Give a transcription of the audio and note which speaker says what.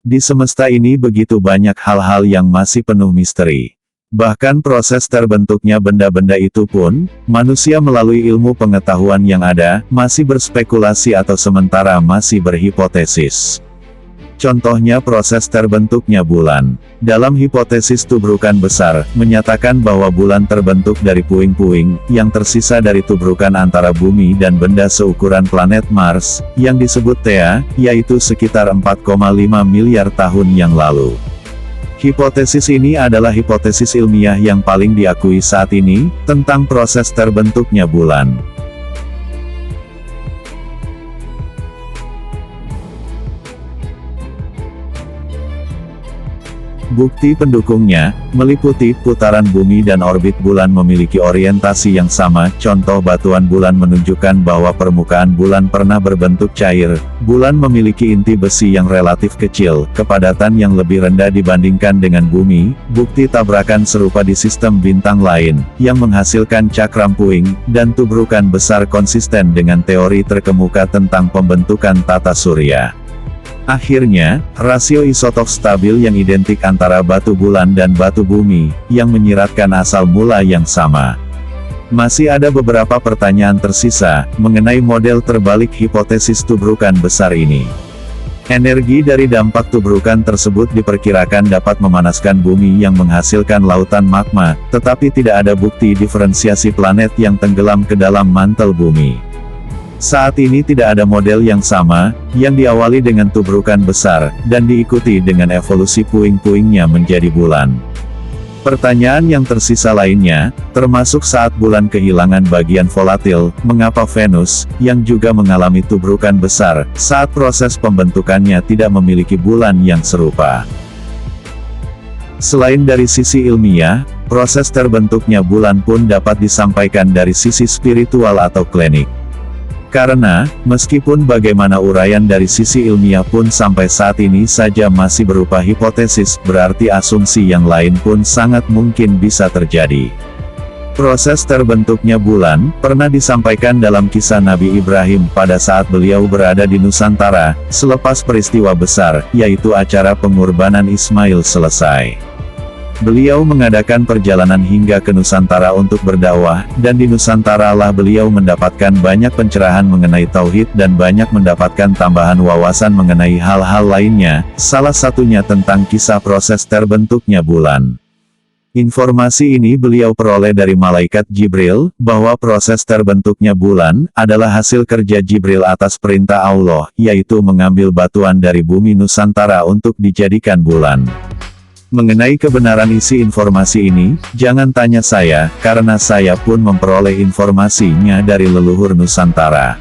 Speaker 1: Di semesta ini begitu banyak hal-hal yang masih penuh misteri. Bahkan proses terbentuknya benda-benda itu pun, manusia melalui ilmu pengetahuan yang ada, masih berspekulasi atau sementara masih berhipotesis. Contohnya proses terbentuknya bulan. Dalam hipotesis tubrukan besar, menyatakan bahwa bulan terbentuk dari puing-puing, yang tersisa dari tubrukan antara bumi dan benda seukuran planet Mars, yang disebut Theia, yaitu sekitar 4,5 miliar tahun yang lalu. Hipotesis ini adalah hipotesis ilmiah yang paling diakui saat ini, tentang proses terbentuknya bulan. Bukti pendukungnya, meliputi putaran bumi dan orbit bulan memiliki orientasi yang sama. Contoh batuan bulan menunjukkan bahwa permukaan bulan pernah berbentuk cair. Bulan memiliki inti besi yang relatif kecil, kepadatan yang lebih rendah dibandingkan dengan bumi. Bukti tabrakan serupa di sistem bintang lain, yang menghasilkan cakram puing, dan tubrukan besar konsisten dengan teori terkemuka tentang pembentukan tata surya. Akhirnya, rasio isotop stabil yang identik antara batu bulan dan batu bumi, yang menyiratkan asal mula yang sama. Masih ada beberapa pertanyaan tersisa, mengenai model terbalik hipotesis tubrukan besar ini. Energi dari dampak tubrukan tersebut diperkirakan dapat memanaskan bumi yang menghasilkan lautan magma, tetapi tidak ada bukti diferensiasi planet yang tenggelam ke dalam mantel bumi. Saat ini tidak ada model yang sama, yang diawali dengan tubrukan besar, dan diikuti dengan evolusi puing-puingnya menjadi bulan. Pertanyaan yang tersisa lainnya, termasuk saat bulan kehilangan bagian volatil, mengapa Venus, yang juga mengalami tubrukan besar, saat proses pembentukannya tidak memiliki bulan yang serupa. Selain dari sisi ilmiah, proses terbentuknya bulan pun dapat disampaikan dari sisi spiritual atau klinik. Karena, meskipun bagaimana uraian dari sisi ilmiah pun sampai saat ini saja masih berupa hipotesis, berarti asumsi yang lain pun sangat mungkin bisa terjadi. Proses terbentuknya bulan, pernah disampaikan dalam kisah Nabi Ibrahim pada saat beliau berada di Nusantara, selepas peristiwa besar, yaitu acara pengorbanan Ismail selesai. Beliau mengadakan perjalanan hingga ke Nusantara untuk berdakwah, dan di Nusantara lah beliau mendapatkan banyak pencerahan mengenai tauhid dan banyak mendapatkan tambahan wawasan mengenai hal-hal lainnya, salah satunya tentang kisah proses terbentuknya bulan. Informasi ini beliau peroleh dari malaikat Jibril, bahwa proses terbentuknya bulan, adalah hasil kerja Jibril atas perintah Allah, yaitu mengambil batuan dari bumi Nusantara untuk dijadikan bulan. Mengenai kebenaran isi informasi ini, jangan tanya saya, karena saya pun memperoleh informasinya dari leluhur Nusantara.